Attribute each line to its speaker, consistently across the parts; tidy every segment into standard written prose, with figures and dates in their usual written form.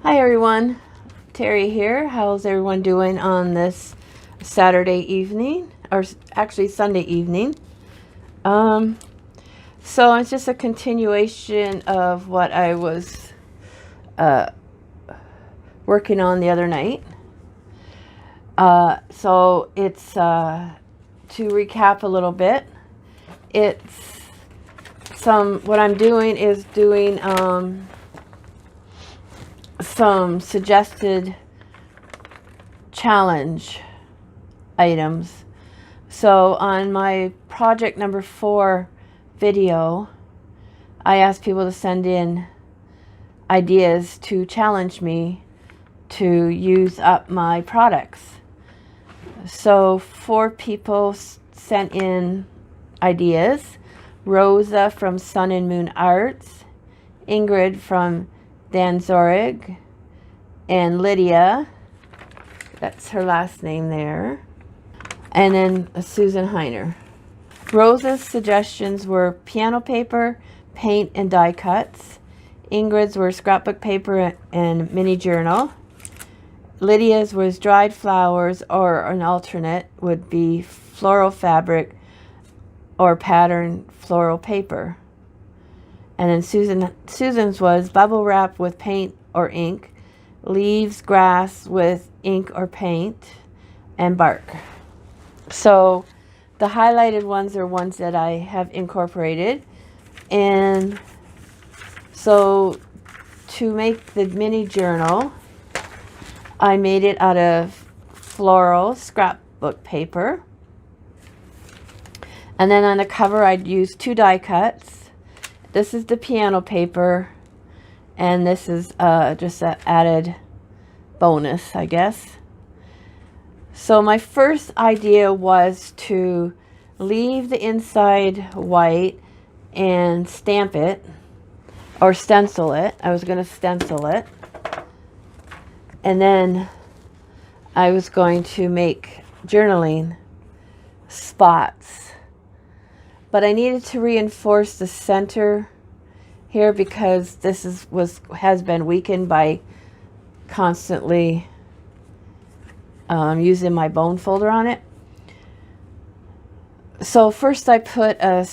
Speaker 1: Hi everyone, Terry here. How's everyone doing on this Saturday evening, or actually Sunday evening? So it's just a continuation of what I was working on the other night. So it's to recap a little bit. It's what I'm doing is doing some suggested challenge items. So on my project number 4 video, I asked people to send in ideas to challenge me to use up my products. So 4 people sent in ideas. Rosa from Sun and Moon Arts, Ingrid from Dan Zorig, and Lydia, that's her last name there, and then Susan Heiner. Rosa's suggestions were piano paper, paint, and die cuts. Ingrid's were scrapbook paper and mini journal. Lydia's was dried flowers, or an alternate would be floral fabric or pattern floral paper. And then Susan's was bubble wrap with paint or ink, leaves, grass with ink or paint, and bark. So the highlighted ones are ones that I have incorporated. And so to make the mini journal, I made it out of floral scrapbook paper. And then on the cover I'd use 2 die cuts. This is the piano paper, and this is just an added bonus, I guess. So my first idea was to leave the inside white and stamp it, or stencil it. I was going to stencil it. And then I was going to make journaling spots. But I needed to reinforce the center here because this has been weakened by constantly using my bone folder on it. So first I put a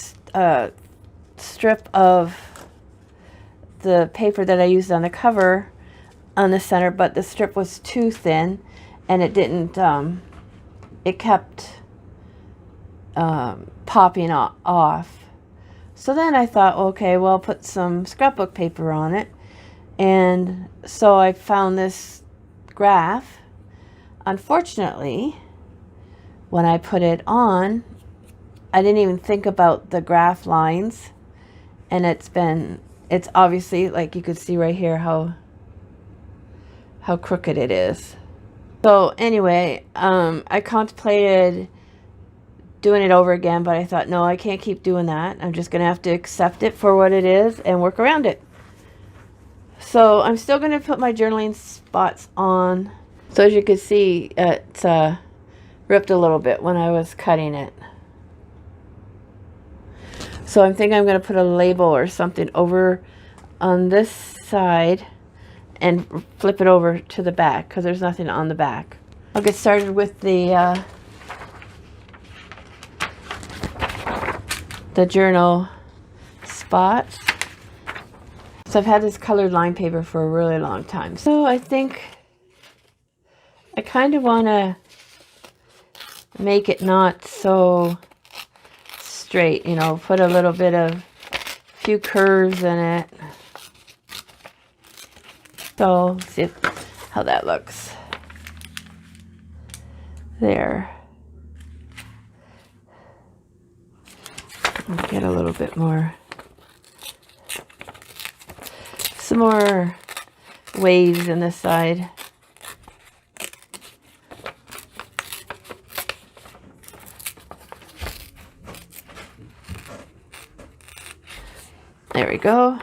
Speaker 1: strip of the paper that I used on the cover on the center, but the strip was too thin and it didn't, it kept popping off. So then I thought, okay, well, I'll put some scrapbook paper on it. And so I found this graph. Unfortunately, when I put it on, I didn't even think about the graph lines. And it's obviously, like you could see right here, how crooked it is. So anyway, I contemplated doing it over again, but I thought, no, I can't keep doing that. I'm just gonna have to accept it for what it is and work around it. So I'm still gonna put my journaling spots on. So as you can see, it's ripped a little bit when I was cutting it. So I'm thinking I'm gonna put a label or something over on this side and flip it over to the back because there's nothing on the back. I'll get started with the journal spots. So I've had this colored line paper for a really long time. So I think I kind of want to make it not so straight, you know, put a little bit of few curves in it. So let's see how that looks. There. I'll get a little bit more, some more waves in this side. There we go.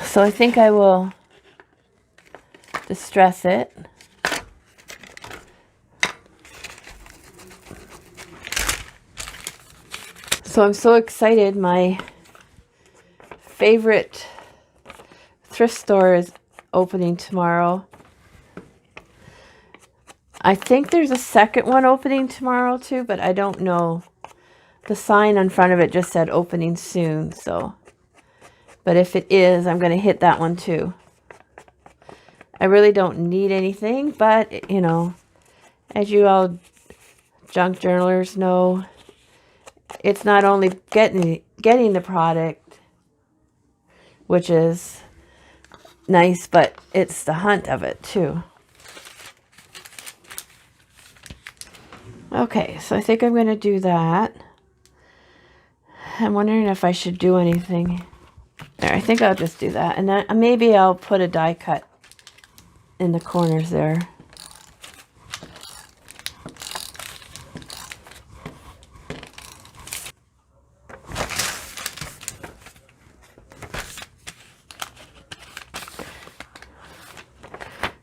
Speaker 1: So I think I will distress it. So I'm so excited. My favorite thrift store is opening tomorrow. I think there's a second one opening tomorrow too, but I don't know. The sign in front of it just said opening soon, so. But if it is, I'm going to hit that one too. I really don't need anything, but, you know, as you all junk journalers know, it's not only getting the product, which is nice, but it's the hunt of it too. Okay, so I think I'm going to do that. I'm wondering if I should do anything. There, I think I'll just do that. And then maybe I'll put a die cut in the corners there.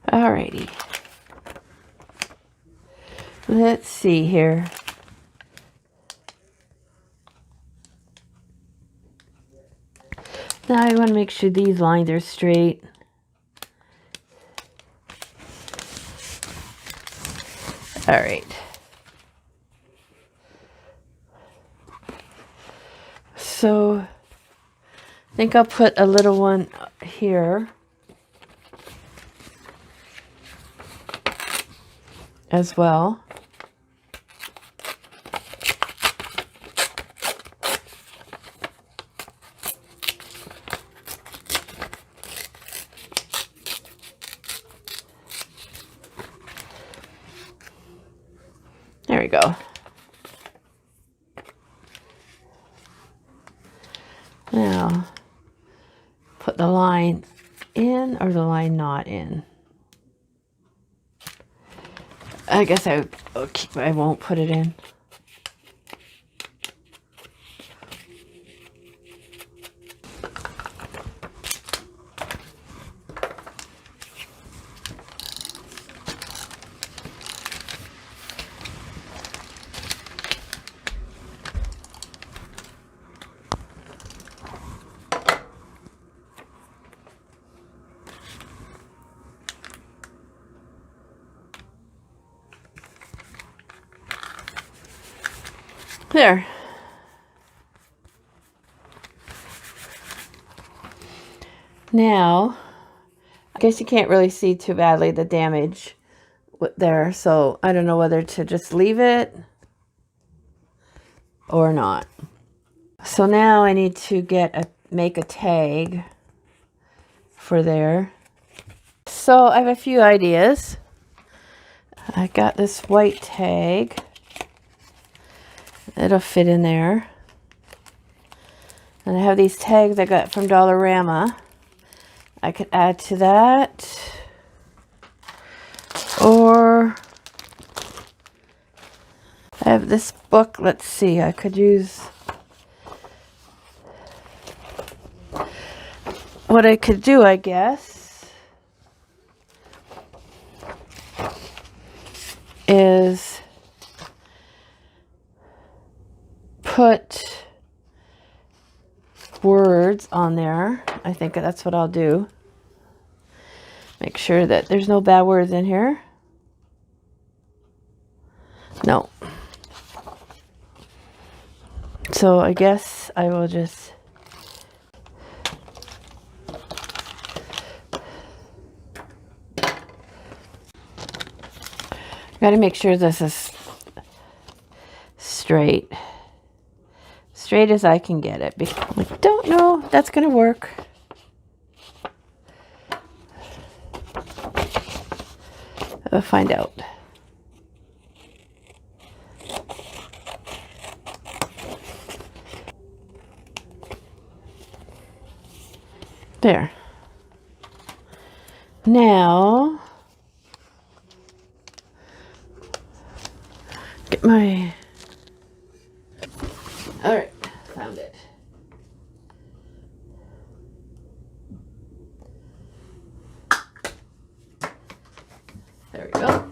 Speaker 1: Alrighty. Let's see here. Now I want to make sure these lines are straight. All right. So I think I'll put a little one here as well. There we go. Now, put the line in or the line not in. I guess I won't put it in. There. Now, I guess you can't really see too badly the damage there, so I don't know whether to just leave it or not. So now I need to make a tag for there. So I have a few ideas. I got this white tag. It'll fit in there. And I have these tags I got from Dollarama. I could add to that. Or I have this book. Let's see. I could use... What I could do, I guess, is put words on there. I think that's what I'll do. Make sure that there's no bad words in here. No. So I guess I will just got to make sure this is straight. Straight as I can get it. I don't know if that's going to work. I'll find out. There. Now, get my... All right, found it. There we go.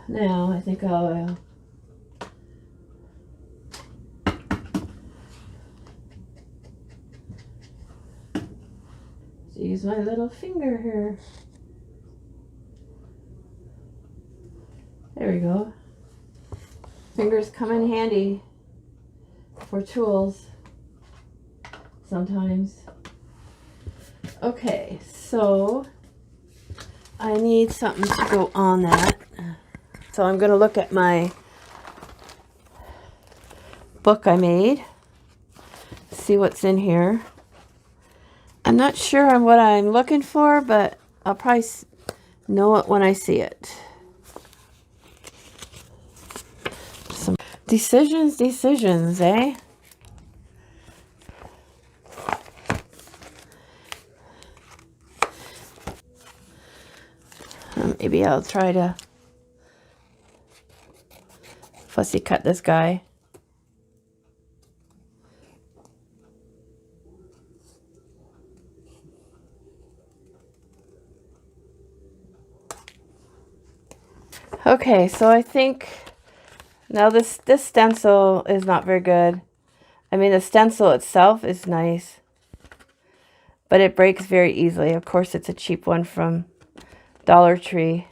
Speaker 1: Now, I think I'll... use my little finger here. There we go. Fingers come in handy for tools sometimes. Okay, so I need something to go on that. So I'm going to look at my book I made, see what's in here. I'm not sure on what I'm looking for, but I'll probably know it when I see it. Some decisions, eh? Maybe I'll try to fussy cut this guy. Okay, so I think now this stencil is not very good. I mean, the stencil itself is nice, but it breaks very easily. Of course, it's a cheap one from Dollar Tree.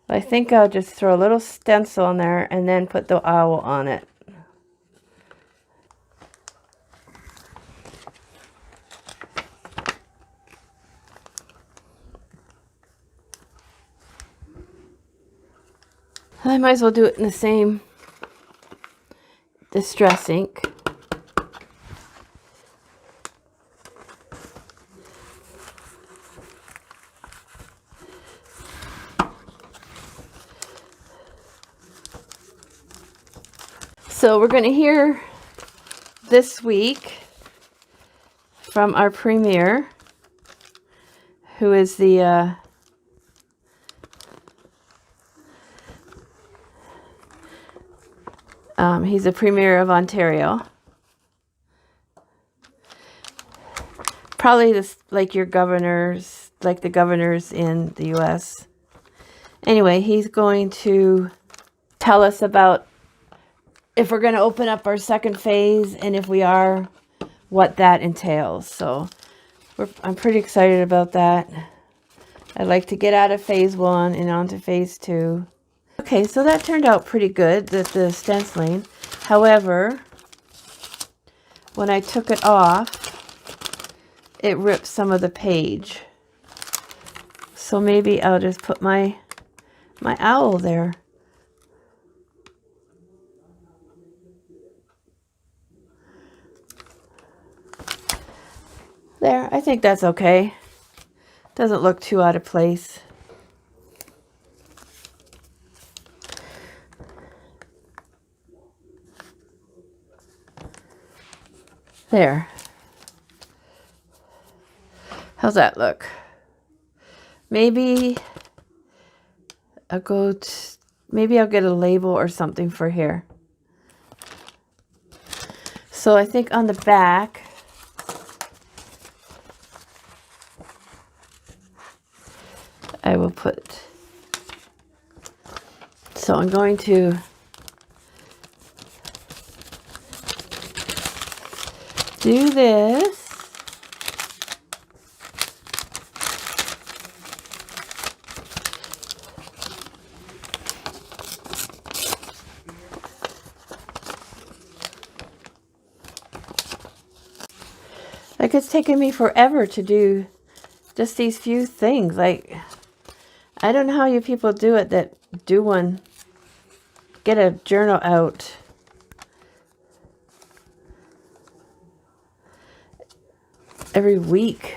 Speaker 1: I think I'll just throw a little stencil on there and then put the owl on it. I might as well do it in the same distress ink. So we're going to hear this week from our premier, who is the he's a premier of Ontario. Probably this, like your governors, like the governors in the U.S. Anyway, he's going to tell us about if we're going to open up our second phase, and if we are, what that entails. So I'm pretty excited about that. I'd like to get out of phase 1 and onto phase 2. Okay, so that turned out pretty good, the stenciling. However, when I took it off, it ripped some of the page. So maybe I'll just put my owl there. There, I think that's okay. Doesn't look too out of place. There. How's that look? Maybe I'll maybe I'll get a label or something for here. So I think on the back, I will put, so I'm going to do this. Like, it's taken me forever to do just these few things. Like, I don't know how you people do it that do one. Get a journal out every week.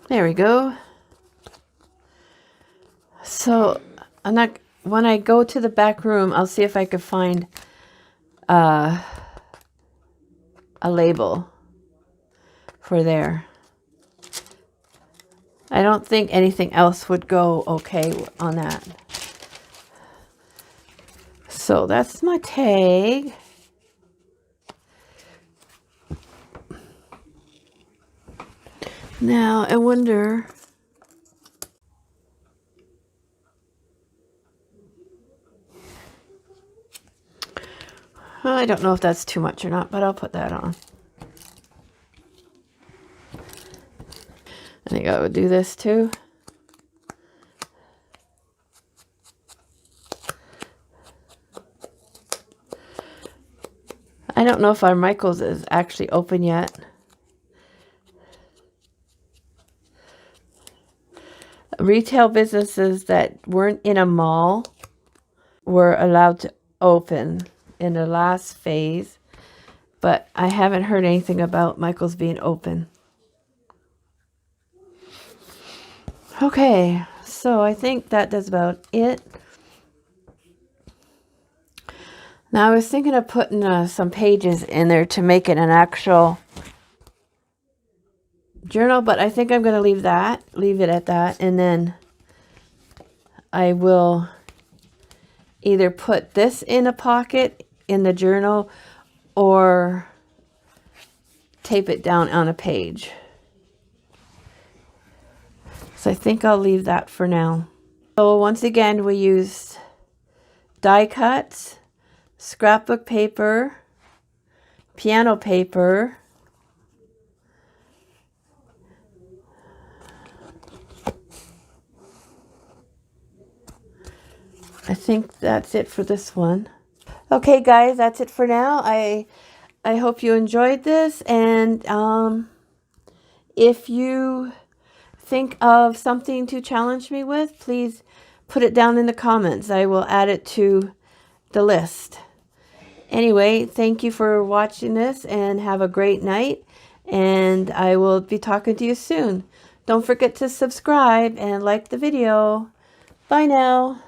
Speaker 1: There we go. So when I go to the back room, I'll see if I could find a label for there. I don't think anything else would go okay on that. So that's my tag. Now I wonder, I don't know if that's too much or not, but I'll put that on. I think I would do this too. I don't know if our Michael's is actually open yet. Retail businesses that weren't in a mall were allowed to open in the last phase, but I haven't heard anything about Michael's being open. Okay, so I think that does about it. Now I was thinking of putting some pages in there to make it an actual journal, but I think I'm going to leave it at that, and then I will either put this in a pocket in the journal or tape it down on a page. So I think I'll leave that for now. So once again, we used die cuts, scrapbook paper, piano paper, I think that's it for this one. Okay, guys, that's it for now. I hope you enjoyed this, and if you think of something to challenge me with, please put it down in the comments. I will add it to the list. Anyway, thank you for watching this, and have a great night, and I will be talking to you soon. Don't forget to subscribe and like the video. Bye now.